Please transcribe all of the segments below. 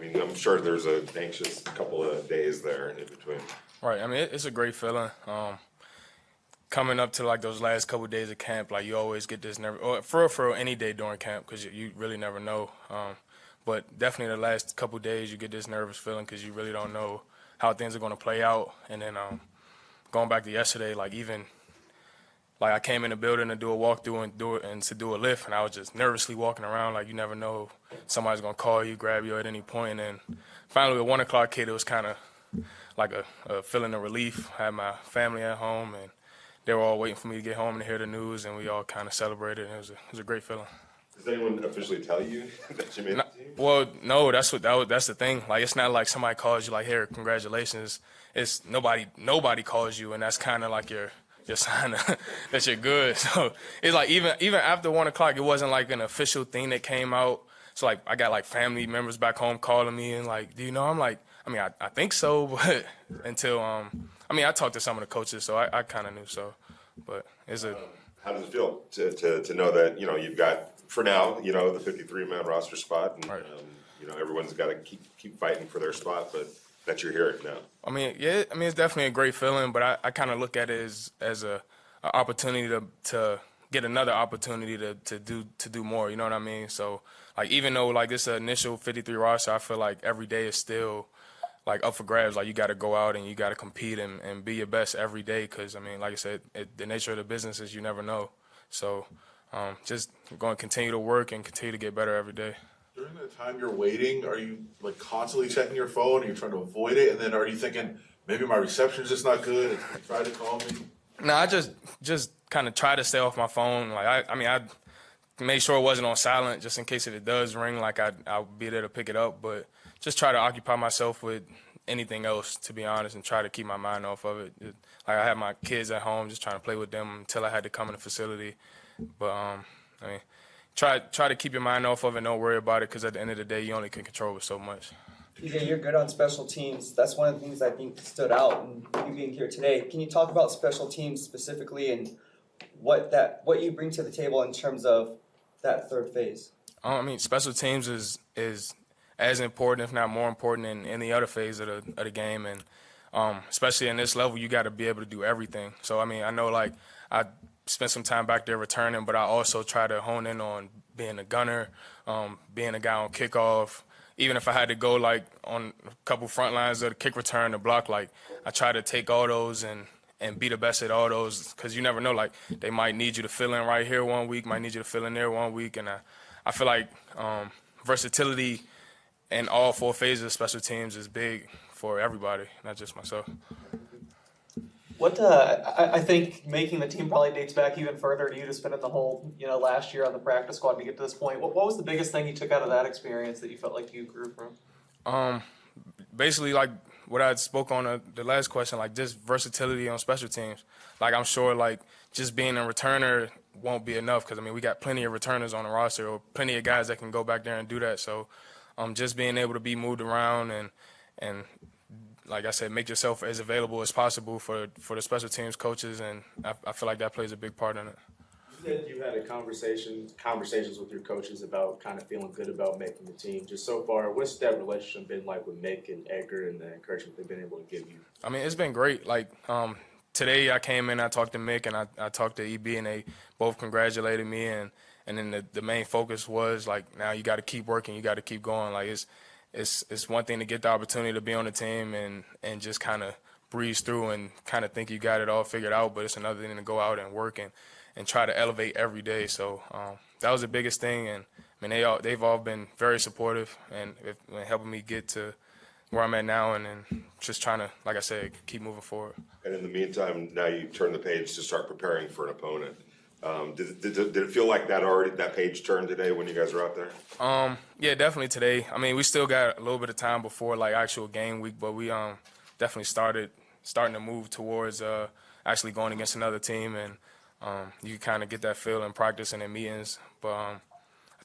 mean, I'm sure there's an anxious couple of days there in between. Right. I mean, it's a great feeling. Coming up to like those last couple of days of camp, like you always get this nerve, or for any day during camp, because you really never know. But definitely the last couple of days, you get this nervous feeling because you really don't know how things are going to play out. And then going back to yesterday, like even like I came in the building to do a walkthrough and to do a lift, and I was just nervously walking around. Like you never know, somebody's gonna call you, grab you at any point. And finally, at 1 o'clock hit, it was kind of like a feeling of relief. I had my family at home, and they were all waiting for me to get home and hear the news, and we all kind of celebrated. And it was a great feeling. Does anyone officially tell you that you made the team? Well, no, that's the thing. Like it's not like somebody calls you like, "Here, congratulations." It's nobody calls you, and that's kind of like your sign that you're good. So it's like even after 1 o'clock, it wasn't like an official thing that came out. So like I got like family members back home calling me and like, do you know? I'm like, I mean, I think so, but until I mean, I talked to some of the coaches, so I kind of knew so. But it's a How does it feel to know that you've got for now the 53-man roster spot, and Right. Everyone's got to keep fighting for their spot, but that you're here now. I mean, yeah, I mean it's definitely a great feeling, but I kind of look at it as a opportunity to get another opportunity to do more. You know what I mean? So like even though like this initial 53 roster, I feel like every day is still like up for grabs. Like you got to go out and you got to compete and be your best every day. Because I mean, like I said, the nature of the business is you never know. So just going to continue to work and continue to get better every day. During the time you're waiting, are you like constantly checking your phone? Are you trying to avoid it? And then are you thinking maybe my reception's just not good? And try to call me. No, I just kind of try to stay off my phone. Like I made sure it wasn't on silent just in case if it does ring. Like I'll be there to pick it up, but just try to occupy myself with anything else, to be honest, and try to keep my mind off of it. Like I had my kids at home, just trying to play with them until I had to come in the facility. But I mean, try to keep your mind off of it. Don't worry about it, because at the end of the day, you only can control it so much. PJ, you're good on special teams. That's one of the things I think stood out in you being here today. Can you talk about special teams specifically and what you bring to the table in terms of that third phase? I mean, special teams is as important, if not more important, than any other phase of the game, and especially in this level, you got to be able to do everything. So I mean, I know like I spent some time back there returning, but I also try to hone in on being a gunner, being a guy on kickoff. Even if I had to go like on a couple front lines of the kick return, the block, like I try to take all those and be the best at all those, because you never know, like they might need you to fill in right here one week, might need you to fill in there one week, and I feel like versatility in all four phases of special teams is big for everybody, not just myself. I think making the team probably dates back even further to you to spending the whole, last year on the practice squad to get to this point. What was the biggest thing you took out of that experience that you felt like you grew from? Basically, like what I spoke on the last question, like just versatility on special teams. Like I'm sure like just being a returner won't be enough, because I mean we got plenty of returners on the roster, or plenty of guys that can go back there and do that. So just being able to be moved around and like I said, make yourself as available as possible for the special teams coaches, and I feel like that plays a big part in it. You said you had conversations with your coaches about kind of feeling good about making the team. Just so far, what's that relationship been like with Mick and Edgar and the encouragement they've been able to give you? I mean, it's been great. Like today I came in, I talked to Mick and I talked to EB, and they both congratulated me, and then the main focus was like, now you got to keep working, you got to keep going. Like it's one thing to get the opportunity to be on the team and just kind of breeze through and kind of think you got it all figured out, but it's another thing to go out and work and try to elevate every day. So that was the biggest thing, and I mean they've all been very supportive and helping me get to where I'm at now, and just trying to, like I said, keep moving forward. And in the meantime, now you turn the page to start preparing for an opponent. Did it feel like that page turned today when you guys were out there? Yeah, definitely today. I mean, we still got a little bit of time before like actual game week, but we definitely starting to move towards actually going against another team, and you kind of get that feel in practice and in meetings. But I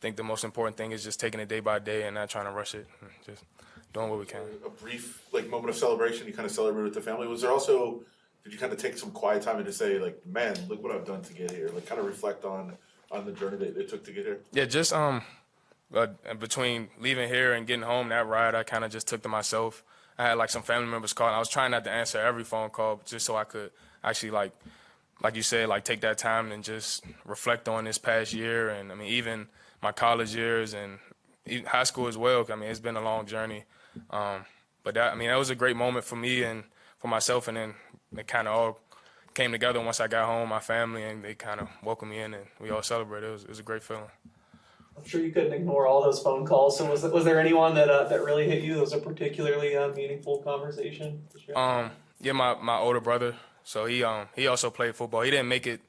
think the most important thing is just taking it day by day and not trying to rush it, and just doing what we can. A brief moment of celebration. You kind of celebrated with the family. Was there also? Did you kind of take some quiet time and to say, like, man, look what I've done to get here? Like, kind of reflect on the journey that it took to get here? Yeah, just between leaving here and getting home, that ride I kind of just took to myself. I had like some family members calling. I was trying not to answer every phone call just so I could actually like you said, like take that time and just reflect on this past year. And I mean, even my college years and even high school as well. I mean, it's been a long journey. But that was a great moment for me and for myself. And then it kind of all came together once I got home, my family, and they kind of welcomed me in and we all celebrated. It was a great feeling. I'm sure you couldn't ignore all those phone calls. So was there anyone that really hit you? That was a particularly meaningful conversation? Yeah, my older brother. So he also played football. He didn't make it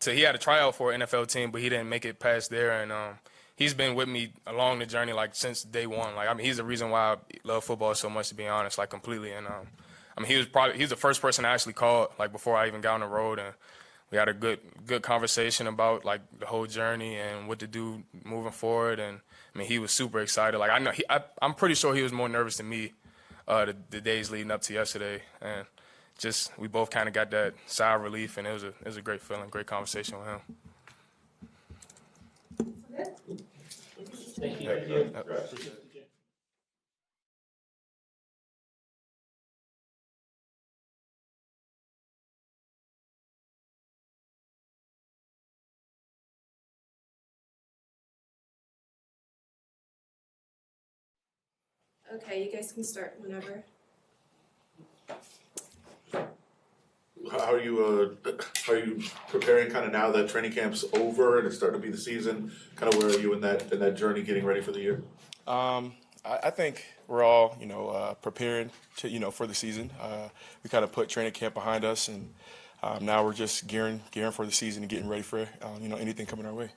he had a tryout for an NFL team, but he didn't make it past there. And he's been with me along the journey like since day one. Like I mean, he's the reason why I love football so much, to be honest, like completely. And I mean, he's the first person I actually called like before I even got on the road, and we had a good conversation about like the whole journey and what to do moving forward. And I mean, he was super excited. Like I know I'm pretty sure he was more nervous than me the days leading up to yesterday. And just we both kind of got that sigh of relief, and it was a great feeling, great conversation with him. Thank you. Congrats. Okay, you guys can start whenever. How are you preparing kind of now that training camp's over and it's starting to be the season? Kind of where are you in that journey getting ready for the year? I think we're all, preparing to, for the season. We kind of put training camp behind us, and now we're just gearing for the season and getting ready for, anything coming our way.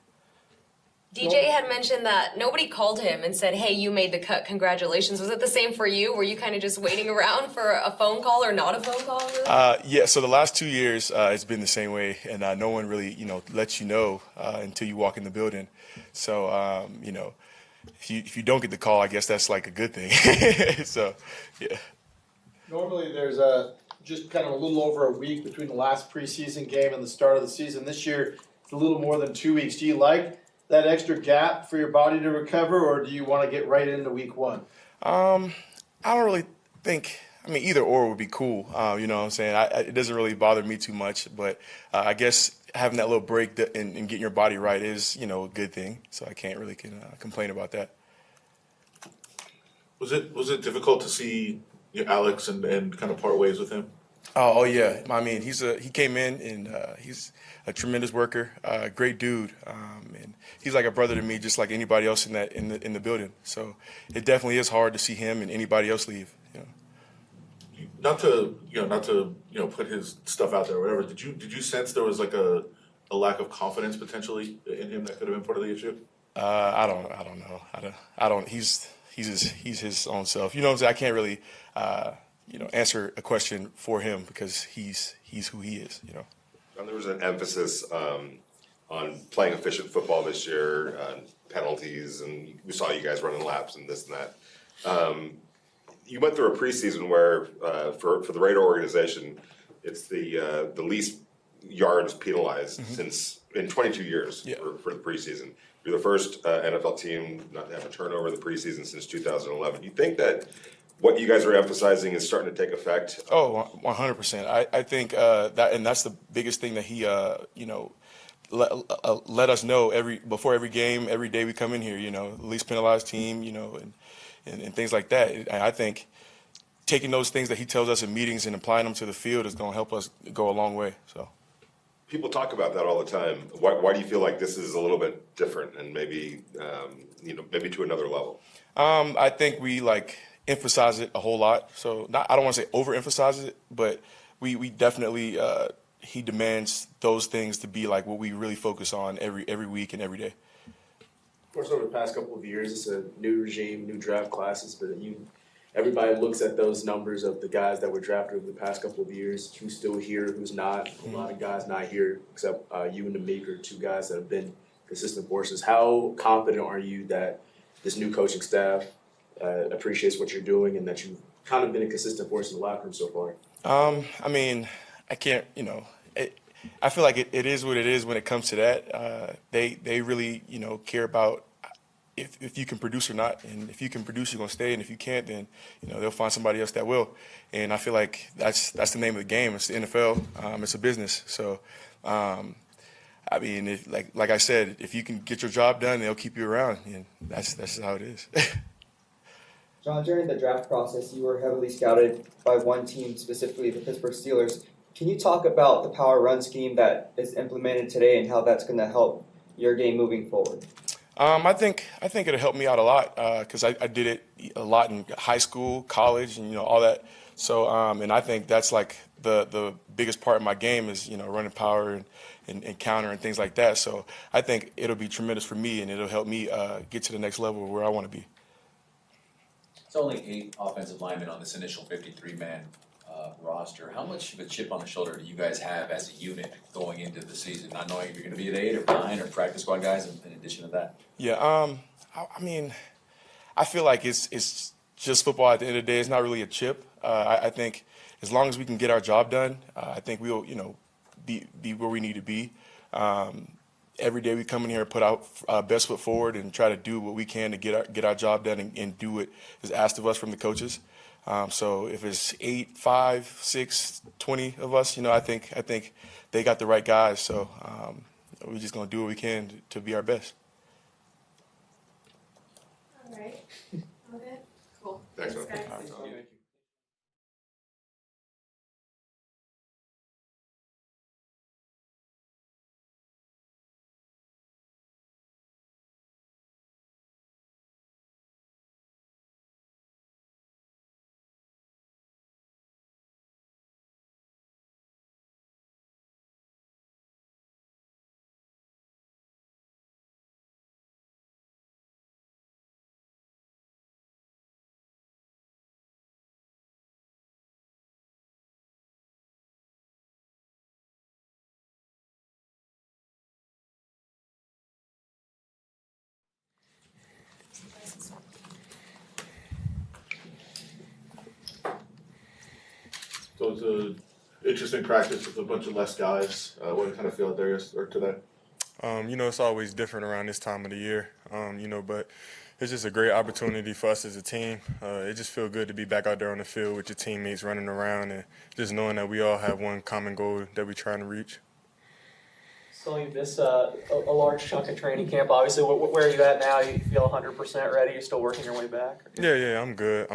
DJ had mentioned that nobody called him and said, hey, you made the cut, congratulations. Was it the same for you? Were you kind of just waiting around for a phone call or not a phone call? Really? Yeah, so the last 2 years, it's been the same way, and no one really, lets you know until you walk in the building. So, if you don't get the call, I guess that's like a good thing. So, yeah. Normally there's just kind of a little over a week between the last preseason game and the start of the season. This year, it's a little more than 2 weeks. Do you like that extra gap for your body to recover, or do you want to get right into week one? I don't really think. I mean, either or would be cool. You know what I'm saying? It doesn't really bother me too much, but I guess having that little break and getting your body right is, a good thing. So I can't really complain about that. Was it difficult to see Alex and kind of part ways with him? Oh yeah. I mean, he came in and he's a tremendous worker, great dude, and he's like a brother to me, just like anybody else in the building. So it definitely is hard to see him and anybody else leave. Not to put his stuff out there or whatever. Did you sense there was like a lack of confidence potentially in him that could have been part of the issue? I don't know. He's his own self. You know what I'm saying? I can't really answer a question for him because he's who he is. And there was an emphasis on playing efficient football this year, penalties, and we saw you guys running laps and this and that. You went through a preseason where, for the Raider organization, it's the least yards penalized since in 22 years for the preseason. You're the first NFL team not to have a turnover in the preseason since 2011. You think that what you guys are emphasizing is starting to take effect? Oh, 100%. I think that's the biggest thing that he, let us know before every game, every day we come in here, least penalized team, and things like that. And I think taking those things that he tells us in meetings and applying them to the field is going to help us go a long way. So. People talk about that all the time. Why do you feel like this is a little bit different and maybe to another level? I think we emphasize it a whole lot. So I don't want to say overemphasize it, but we definitely he demands those things to be like what we really focus on every week and every day. Of course, over the past couple of years, it's a new regime, new draft classes, but everybody looks at those numbers of the guys that were drafted over the past couple of years, who's still here, who's not. A lot of guys not here, except you and Namik are two guys that have been consistent forces. How confident are you that this new coaching staff appreciates what you're doing and that you've kind of been a consistent force in the locker room so far? I mean, I can't, I feel like it is what it is when it comes to that. They really, care about if you can produce or not. And if you can produce, you're gonna stay. And if you can't, then they'll find somebody else that will. And I feel like that's the name of the game. It's the NFL. It's a business. So. I mean, like I said, if you can get your job done, they'll keep you around, and that's just how it is. John, during the draft process, you were heavily scouted by one team, specifically the Pittsburgh Steelers. Can you talk about the power run scheme that is implemented today and how that's going to help your game moving forward? I think it'll help me out a lot because I did it a lot in high school, college, and all that. So and I think that's like the biggest part of my game is running power and counter and things like that. So I think it'll be tremendous for me and it'll help me get to the next level where I want to be. It's only 8 offensive linemen on this initial 53-man roster. How much of a chip on the shoulder do you guys have as a unit going into the season, not knowing if you're going to be at 8 or 9 or practice squad guys in addition to that? Yeah, I mean, I feel like it's just football at the end of the day. It's not really a chip. I think as long as we can get our job done, I think we'll be where we need to be. Every day we come in here and put our best foot forward and try to do what we can to get our job done and do what is asked of us from the coaches. So if it's 8, 5, 6, 20 of us, I think they got the right guys. So we're just gonna do what we can to be our best. All right. All good? Cool. Thanks, Thanks, man. guys. So it's a interesting practice with a bunch of less guys. What do you kind of feel out there or today? It's always different around this time of the year, but it's just a great opportunity for us as a team. It just feels good to be back out there on the field with your teammates running around and just knowing that we all have one common goal that we're trying to reach. So you missed a large chunk of training camp. Obviously, where are you at now? You feel 100% ready? You're still working your way back? Yeah, I'm good.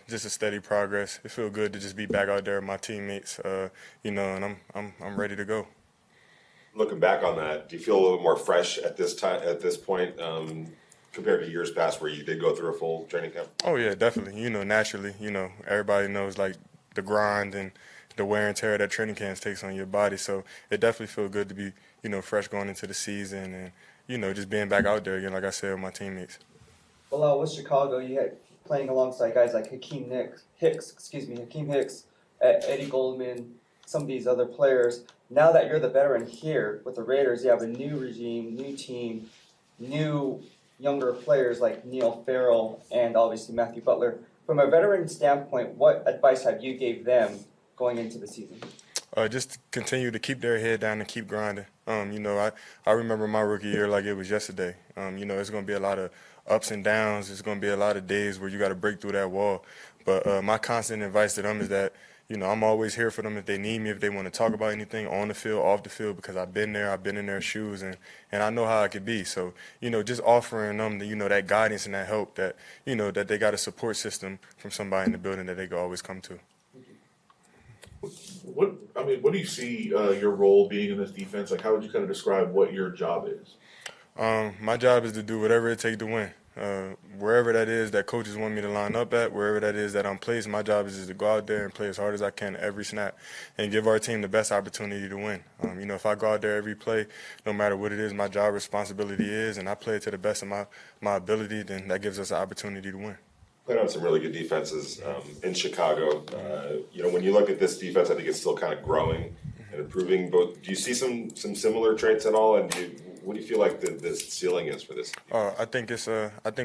Just a steady progress. It feels good to just be back out there with my teammates, and I'm ready to go. Looking back on that, do you feel a little more fresh at this point, compared to years past where you did go through a full training camp? Oh yeah, definitely. Naturally, everybody knows like the grind and the wear and tear that training camps takes on your body. So it definitely feels good to be, fresh going into the season and, just being back out there again, like I said, with my teammates. Well, with Chicago, you had playing alongside guys like Hakeem Hicks, Eddie Goldman, some of these other players. Now that you're the veteran here with the Raiders, you have a new regime, new team, new younger players like Neil Farrell and obviously Matthew Butler. From a veteran standpoint, what advice have you gave them going into the season? Just continue to keep their head down and keep grinding. I remember my rookie year like it was yesterday. It's going to be a lot of ups and downs. It's going to be a lot of days where you got to break through that wall. But my constant advice to them is that, I'm always here for them if they need me, if they want to talk about anything on the field, off the field, because I've been there, I've been in their shoes, and I know how it could be. So, just offering them, that guidance and that help that, that they got a support system from somebody in the building that they can always come to. What do you see your role being in this defense? Like, how would you kind of describe what your job is? My job is to do whatever it takes to win. Wherever that is that coaches want me to line up at, wherever that is that I'm placed, my job is to go out there and play as hard as I can every snap and give our team the best opportunity to win. If I go out there every play, no matter what it is, my job responsibility is, and I play it to the best of my ability, then that gives us an opportunity to win. Played on some really good defenses in Chicago. When you look at this defense, I think it's still kind of growing and improving. But do you see some similar traits at all? And what do you feel like the ceiling is for this? I think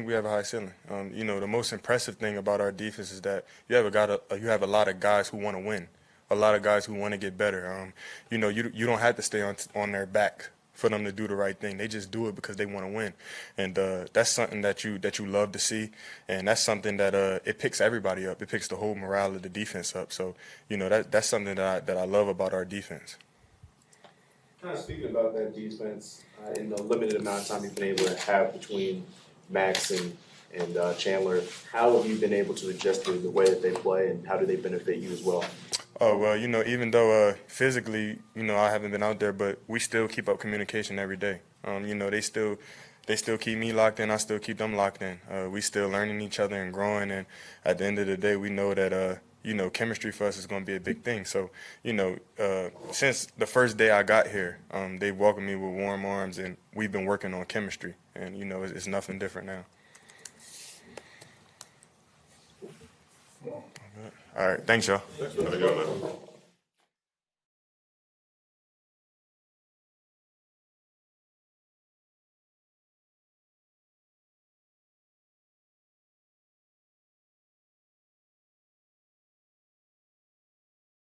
we have a high ceiling. The most impressive thing about our defense is that you have a lot of guys who want to win, a lot of guys who want to get better. You don't have to stay on their back for them to do the right thing. They just do it because they want to win, and that's something that you love to see, and that's something that it picks everybody up. It picks the whole morale of the defense up. So that's something that I love about our defense. Kind of speaking about that defense, in the limited amount of time you've been able to have between Max and Chandler, how have you been able to adjust to the way that they play, and how do they benefit you as well? Oh, well, even though physically, I haven't been out there, but we still keep up communication every day. They still keep me locked in. I still keep them locked in. We still learning each other and growing, and at the end of the day, we know that chemistry for us is going to be a big thing. So, since the first day I got here, they welcomed me with warm arms, and we've been working on chemistry, and it's nothing different now. All right, thanks, y'all. Have a good one.